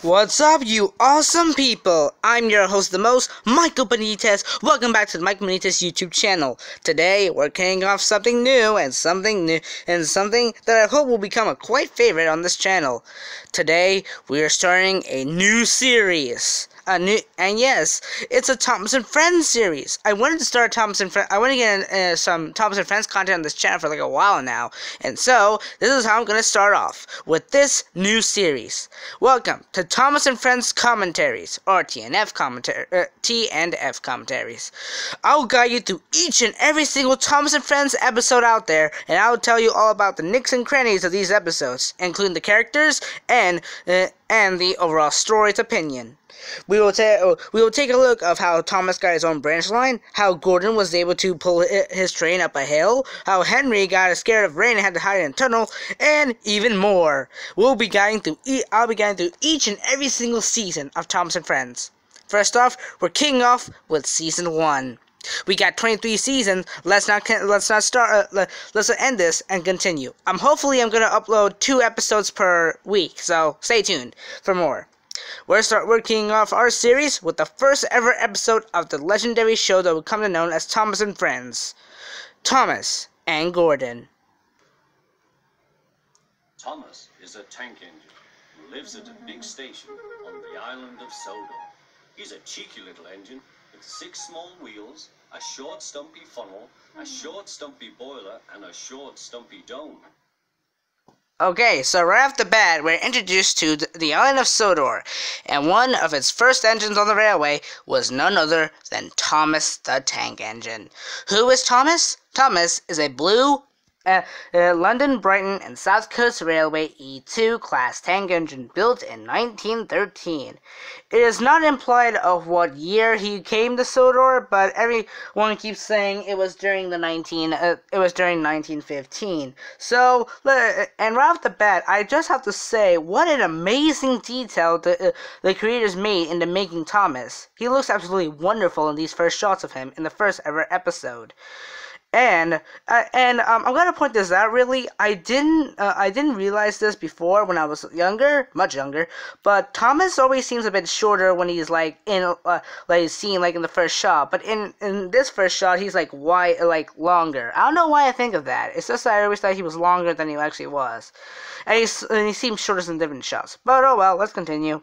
What's up, you awesome people? I'm your host, the most, Michael Benitez. Welcome back to the Michael Benitez YouTube channel. Today, we're kicking off something new and something that I hope will become a quite favorite on this channel. Today, we are starting a new series. Yes, it's a Thomas and Friends series. I wanted to start I want to get some Thomas and Friends content on this channel for like a while now, and so this is how I'm gonna start off with this new series. Welcome to Thomas and Friends Commentaries, or T&F Commentaries. I'll guide you through each and every single Thomas and Friends episode out there, and I'll tell you all about the nicks and crannies of these episodes, including the characters and the overall story's opinion. We will take a look of how Thomas got his own branch line, how Gordon was able to pull his train up a hill, how Henry got scared of rain and had to hide in a tunnel, and even more. I'll be guiding through each and every single season of Thomas and Friends. First off, we're kicking off with season 1. We got 23 seasons. Let's not end this and continue. Hopefully I'm gonna upload 2 episodes per week, so stay tuned for more. We're kicking off our series with the first ever episode of the legendary show that would come to known as Thomas and Friends. Thomas and Gordon. Thomas is a tank engine who lives at a big station on the island of Sodor. He's a cheeky little engine with 6 small wheels, a short stumpy funnel, a short stumpy boiler, and a short stumpy dome. Okay, so right off the bat, we're introduced to the island of Sodor, and one of its first engines on the railway was none other than Thomas the Tank Engine. Who is Thomas? Thomas is a blue London, Brighton, and South Coast Railway E2 class tank engine built in 1913. It is not implied of what year he came to Sodor, but everyone keeps saying it was during 1915. So, and right off the bat, I just have to say what an amazing detail the creators made into making Thomas. He looks absolutely wonderful in these first shots of him in the first ever episode. And I'm gonna point this out. Really, I didn't realize this before when I was much younger. But Thomas always seems a bit shorter when he's like seen like in the first shot. But in this first shot, he's like longer. I don't know why I think of that. It's just that I always thought he was longer than he actually was, and he seems shorter in different shots. But oh well, let's continue.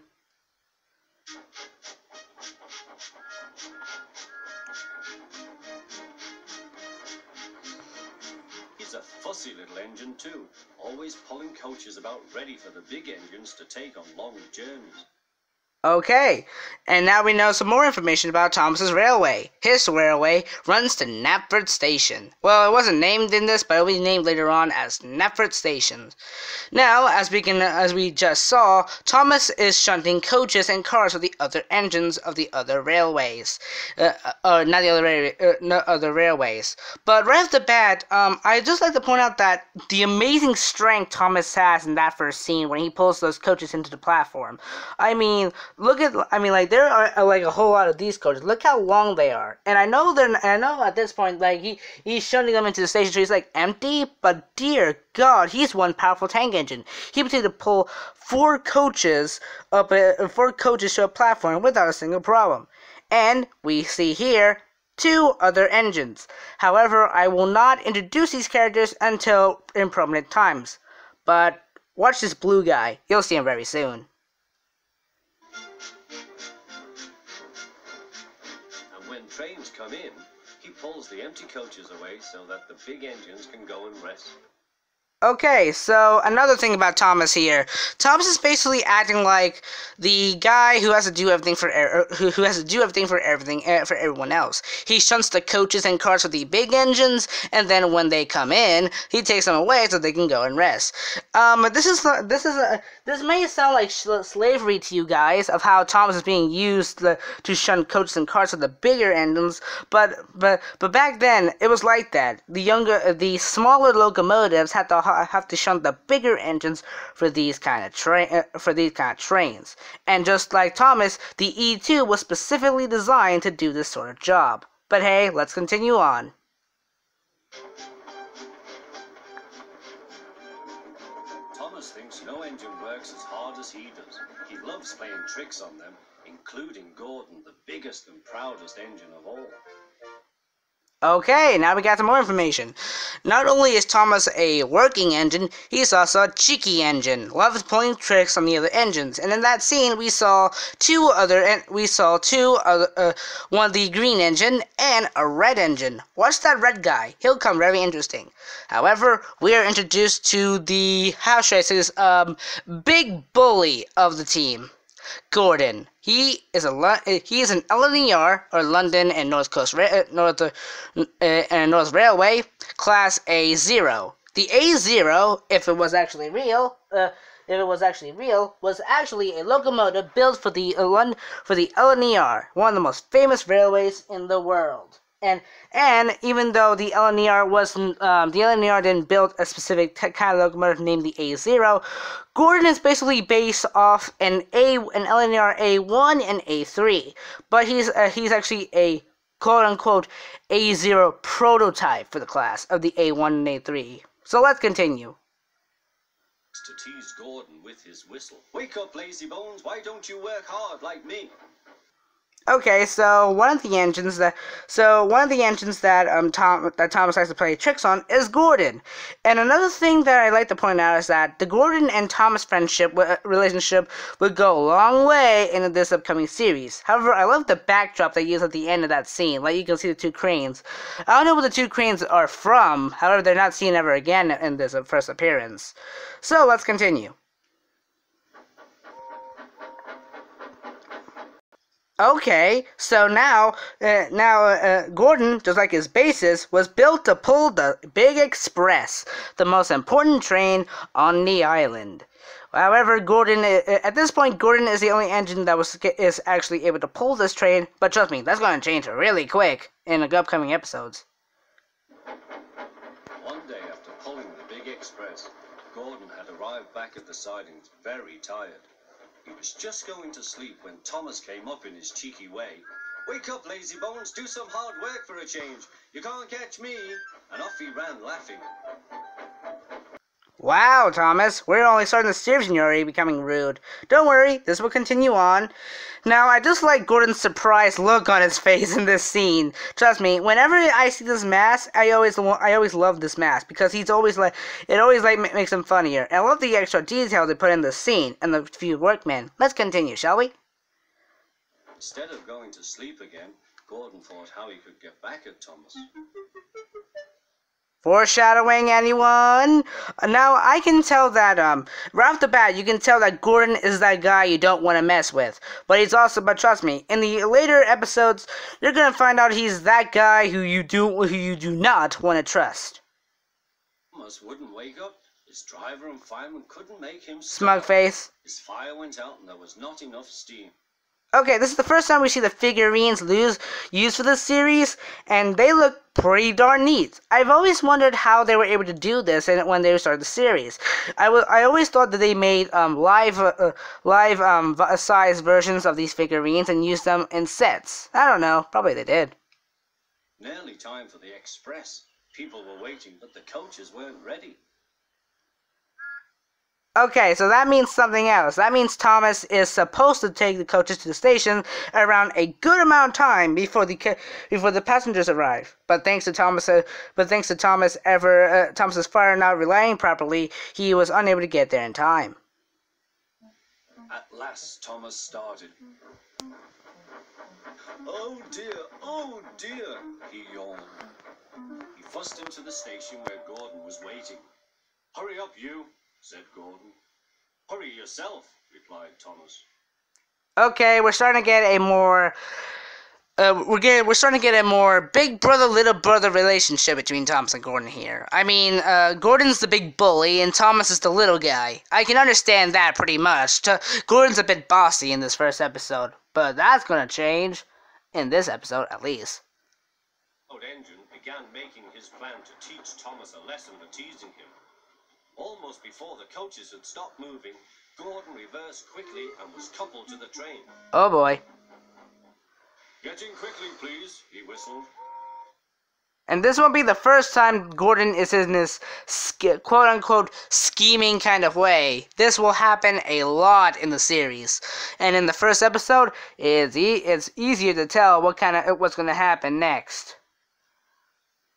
He's a fussy little engine too, always pulling coaches about ready for the big engines to take on long journeys. Okay, and now we know some more information about Thomas's railway. His railway runs to Knapford Station. Well, it wasn't named in this, but it'll be named later on as Knapford Station. Now, as we just saw, Thomas is shunting coaches and cars with the other engines of the other railways. Not other railways. But right off the bat, I'd just like to point out that the amazing strength Thomas has in that first scene when he pulls those coaches into the platform. I mean, there are like a whole lot of these coaches. Look how long they are, and I know at this point, like he's shunting them into the station, so he's like empty. But dear God, he's one powerful tank engine. He was able to pull 4 coaches to a platform without a single problem. And we see here 2 other engines. However, I will not introduce these characters until in prominent times. But watch this blue guy. You'll see him very soon. When trains come in, he pulls the empty coaches away so that the big engines can go and rest. Okay, so another thing about Thomas here. Thomas is basically acting like the guy who has to do everything for everyone else. He shunts the coaches and cars with the big engines, and then when they come in, he takes them away so they can go and rest. This may sound like slavery to you guys of how Thomas is being used to shunt coaches and cars with the bigger engines, but back then it was like that. The smaller locomotives had to shunt the bigger engines for these kind of trains. And just like Thomas, the E2 was specifically designed to do this sort of job. But hey, let's continue on. Thomas thinks no engine works as hard as he does. He loves loves playing tricks on them, including Gordon, the biggest and proudest engine of all. Okay, now we got some more information. Not only is Thomas a working engine, he's also a cheeky engine. Loves pulling tricks on the other engines. And in that scene, we saw one the green engine and a red engine. Watch that red guy. He'll come very interesting. However, we are introduced to the, how should I say this, big bully of the team. Gordon. He is an LNER, or London and North Coast North Railway, Class A0. The A0, if it was actually real, was actually a locomotive built for the LNER, one of the most famous railways in the world. And even though the LNER didn't build a specific kind of locomotive named the A0, Gordon is basically based off an LNER A1 and A3, but he's actually a quote-unquote A0 prototype for the class of the A1 and A3. So let's continue. To tease Gordon with his whistle. Wake up, lazy bones, why don't you work hard like me? Okay, so one of the engines that Thomas likes to play tricks on is Gordon. And another thing that I like to point out is that the Gordon and Thomas relationship would go a long way in this upcoming series. However, I love the backdrop they use at the end of that scene. Like, you can see the two cranes. I don't know where the two cranes are from. However, they're not seen ever again in this first appearance. So let's continue. Okay, so now Gordon, just like his bases, was built to pull the Big Express, the most important train on the island. However, at this point, Gordon is the only engine that is actually able to pull this train. But trust me, that's going to change really quick in the upcoming episodes. One day after pulling the Big Express, Gordon had arrived back at the sidings very tired. He was just going to sleep when Thomas came up in his cheeky way. Wake up, lazy bones, do some hard work for a change. You can't catch me. And off he ran laughing. Wow, Thomas, we're only starting the series and you're already becoming rude. Don't worry, this will continue on. Now, I just like Gordon's surprised look on his face in this scene. Trust me, whenever I see this mask, I always love this mask because it always makes him funnier. And I love the extra detail they put in the scene and the few workmen. Let's continue, shall we? Instead of going to sleep again, Gordon thought how he could get back at Thomas. Foreshadowing, anyone? Now, I can tell that, right off the bat, you can tell that Gordon is that guy you don't want to mess with. But trust me, in the later episodes, you're gonna find out he's that guy who you do not want to trust. Thomas wouldn't wake up. His driver and fireman couldn't make him stop. Smug face. His fire went out and there was not enough steam. Okay, this is the first time we see the figurines used for this series, and they look pretty darn neat. I've always wondered how they were able to do this when they started the series. I always thought that they made size versions of these figurines and used them in sets. I don't know, probably they did. Nearly time for the express. People were waiting, but the coaches weren't ready. Okay, so that means something else. That means Thomas is supposed to take the coaches to the station around a good amount of time before the passengers arrive. But thanks to Thomas's fire not relaying properly, he was unable to get there in time. At last, Thomas started. Oh dear, he yawned. He fussed into the station where Gordon was waiting. Hurry up, you, said Gordon. Hurry yourself, replied Thomas. Okay, we're starting to get a more big brother little brother relationship between Thomas and Gordon here. I mean, Gordon's the big bully and Thomas is the little guy. I can understand that pretty much. Gordon's a bit bossy in this first episode, but that's gonna change in this episode at least. Engine began making his plan to teach Thomas a lesson for teasing him. Almost before the coaches had stopped moving, Gordon reversed quickly and was coupled to the train. Oh boy. Get in quickly, please, he whistled. And this won't be the first time Gordon is in this quote-unquote scheming kind of way. This will happen a lot in the series. And in the first episode, it's easier to tell what's going to happen next.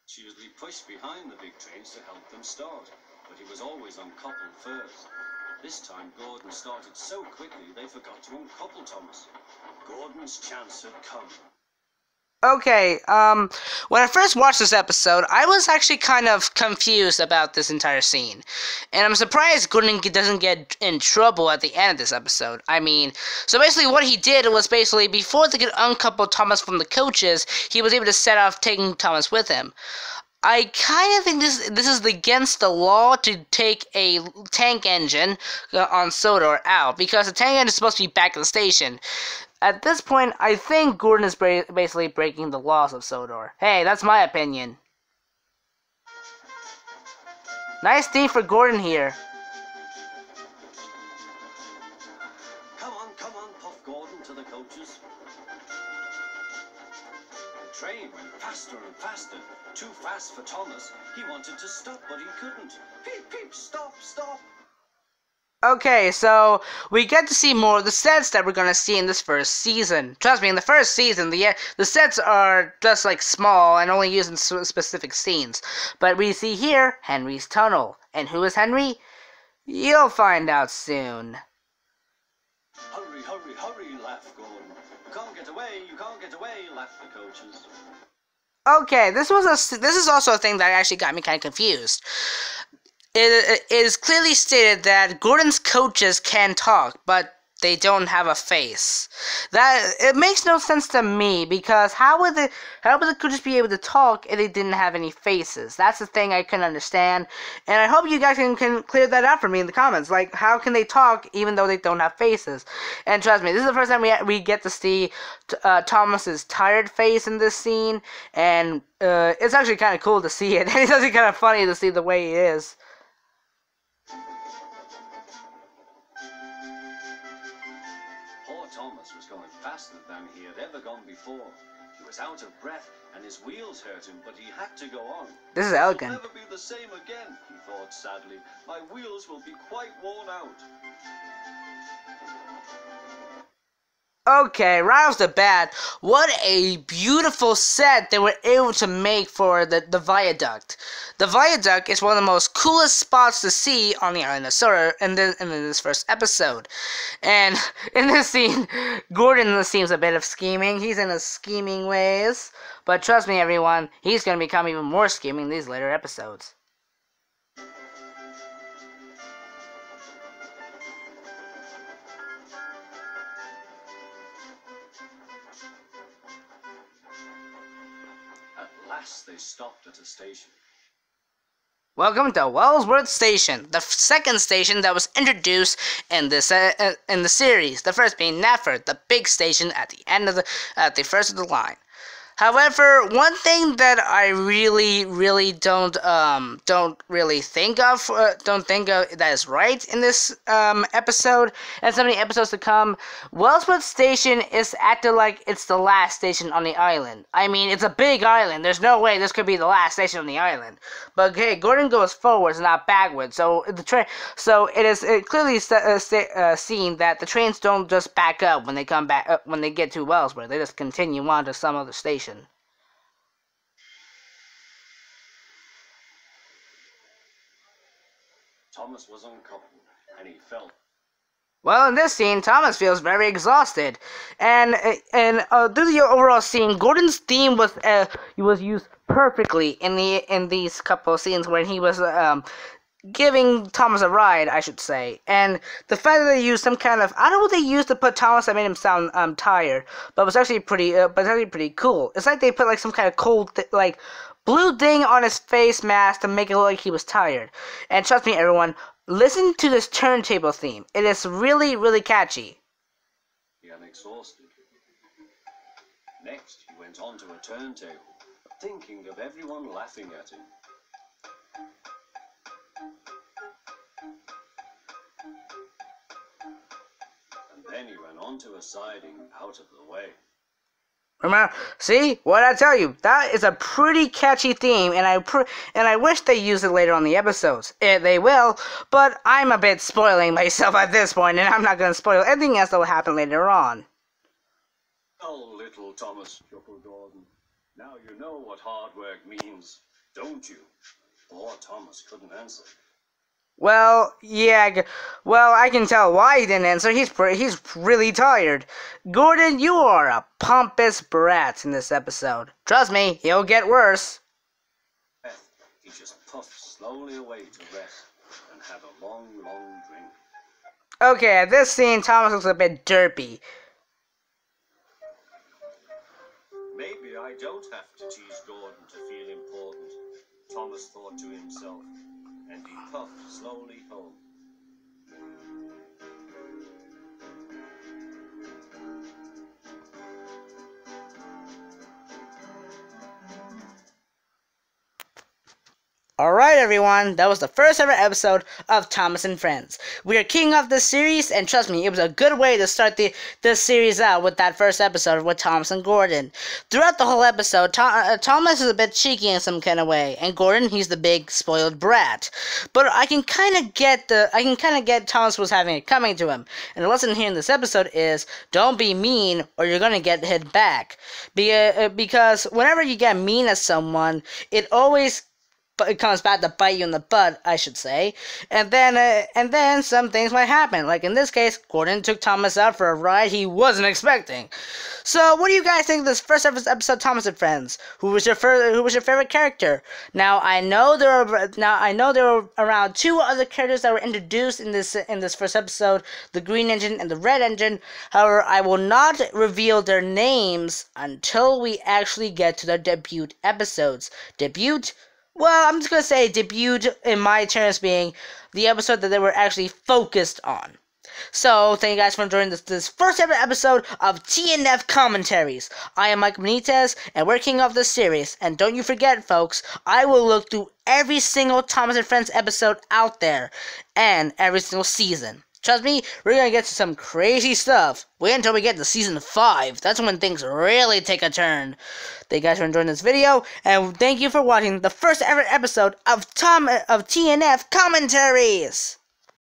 She usually pushed behind the big trains to help them start, but he was always uncoupled first. This time, Gordon started so quickly they forgot to uncouple Thomas. Gordon's chance had come. Okay, when I first watched this episode, I was actually kind of confused about this entire scene. And I'm surprised Gordon doesn't get in trouble at the end of this episode. I mean, so basically what he did was basically, before they could uncouple Thomas from the coaches, he was able to set off taking Thomas with him. I kind of think this is against the law to take a tank engine on Sodor out, because the tank engine is supposed to be back at the station. At this point, I think Gordon is basically breaking the laws of Sodor. Hey, that's my opinion. Nice theme for Gordon here. Come on, Puff Gordon to the coaches. The train went faster and faster. Too fast for Thomas. He wanted to stop, but he couldn't. Peep, peep, stop, stop. Okay, so we get to see more of the sets that we're gonna see in this first season. Trust me, in the first season, the sets are just like small and only used in specific scenes. But we see here Henry's tunnel, and who is Henry? You'll find out soon. Hurry, hurry, hurry, laughed Gordon. You can't get away, laughed the coaches. Okay, this is also a thing that actually got me kind of confused. It is clearly stated that Gordon's coaches can talk, but they don't have a face. It makes no sense to me, because how would the coaches be able to talk if they didn't have any faces? That's the thing I couldn't understand, and I hope you guys can clear that out for me in the comments. Like, how can they talk even though they don't have faces? And trust me, this is the first time we get to see Thomas's tired face in this scene, and it's actually kind of cool to see it, and it's actually kind of funny to see the way he is. Thomas was going faster than he had ever gone before. He was out of breath and his wheels hurt him, but he had to go on. This is elegant. I'll never be the same again, he thought sadly. My wheels will be quite worn out. Okay, right off the bat, what a beautiful set they were able to make for the viaduct. The viaduct is one of the most coolest spots to see on the island of Sodor in this first episode. And in this scene, Gordon seems a bit of scheming. He's in his scheming ways. But trust me, everyone, he's going to become even more scheming in these later episodes. They stopped at a station. Welcome to Wellsworth Station, the second station that was introduced in this in the series. The first being Nafford, the big station at the end of the first of the line. However, one thing that I really don't really think of that is right in this episode, and some of the episodes to come, Wellsworth Station is acted like it's the last station on the island. I mean, it's a big island. There's no way this could be the last station on the island. But okay, Gordon goes forwards, not backwards. So it is clearly seen that the trains don't just back up when they come back when they get to Wellsworth. They just continue on to some other station. Thomas was uncoupled, and he felt. Well, in this scene, Thomas feels very exhausted, and through the overall scene, Gordon's theme was used perfectly in these couple of scenes when he was giving Thomas a ride, I should say. And the fact that they used some kind of, I don't know what they used to put Thomas that made him sound tired, but it was actually pretty cool. It's like they put like some kind of cold blue thing on his face mask to make it look like he was tired. And trust me, everyone, listen to this turntable theme. It is really catchy. He got exhausted. Next, he went onto a turntable, thinking of everyone laughing at him. And then he ran onto a siding out of the way. Remember? See what I tell you? That is a pretty catchy theme, and I wish they used it later on in the episodes. They will, but I'm a bit spoiling myself at this point, and I'm not gonna spoil anything else that will happen later on. Oh, little Thomas, chuckled Gordon. Now you know what hard work means, don't you? Poor Thomas couldn't answer. Well, yeah, well, I can tell why he didn't answer. He's really tired. Gordon, you are a pompous brat in this episode. Trust me, he'll get worse. He just puffed slowly away to rest and have a long, long drink. Okay, at this scene, Thomas looks a bit derpy. Maybe I don't have to tease Gordon to feel important, Thomas thought to himself, and he puffed slowly home. Alright everyone, that was the first ever episode of Thomas and Friends. We are kicking off this series, and trust me, it was a good way to start this series out with that first episode with Thomas and Gordon. Throughout the whole episode, Thomas is a bit cheeky in some kind of way, and Gordon, he's the big spoiled brat. But I can kind of get Thomas was having it coming to him. And the lesson here in this episode is, don't be mean or you're gonna get hit back. Because whenever you get mean at someone, it comes back to bite you in the butt, I should say. And then some things might happen. Like in this case, Gordon took Thomas out for a ride he wasn't expecting. So, what do you guys think of this first episode of Thomas and Friends? Who was your favorite character? Now I know there were around 2 other characters that were introduced in this first episode, the Green Engine and the Red Engine. However, I will not reveal their names until we actually get to their debut episodes. Debut? Well, I'm just going to say debut in my terms being the episode that they were actually focused on. So, thank you guys for enjoying this first ever episode of T&F Commentaries. I am Mike Benitez, and we're kicking off this series. And don't you forget, folks, I will look through every single Thomas and Friends episode out there, and every single season. Trust me, we're gonna get to some crazy stuff. Wait until we get to season 5. That's when things really take a turn. Thank you guys for enjoying this video, and thank you for watching the first ever episode of T&F Commentaries.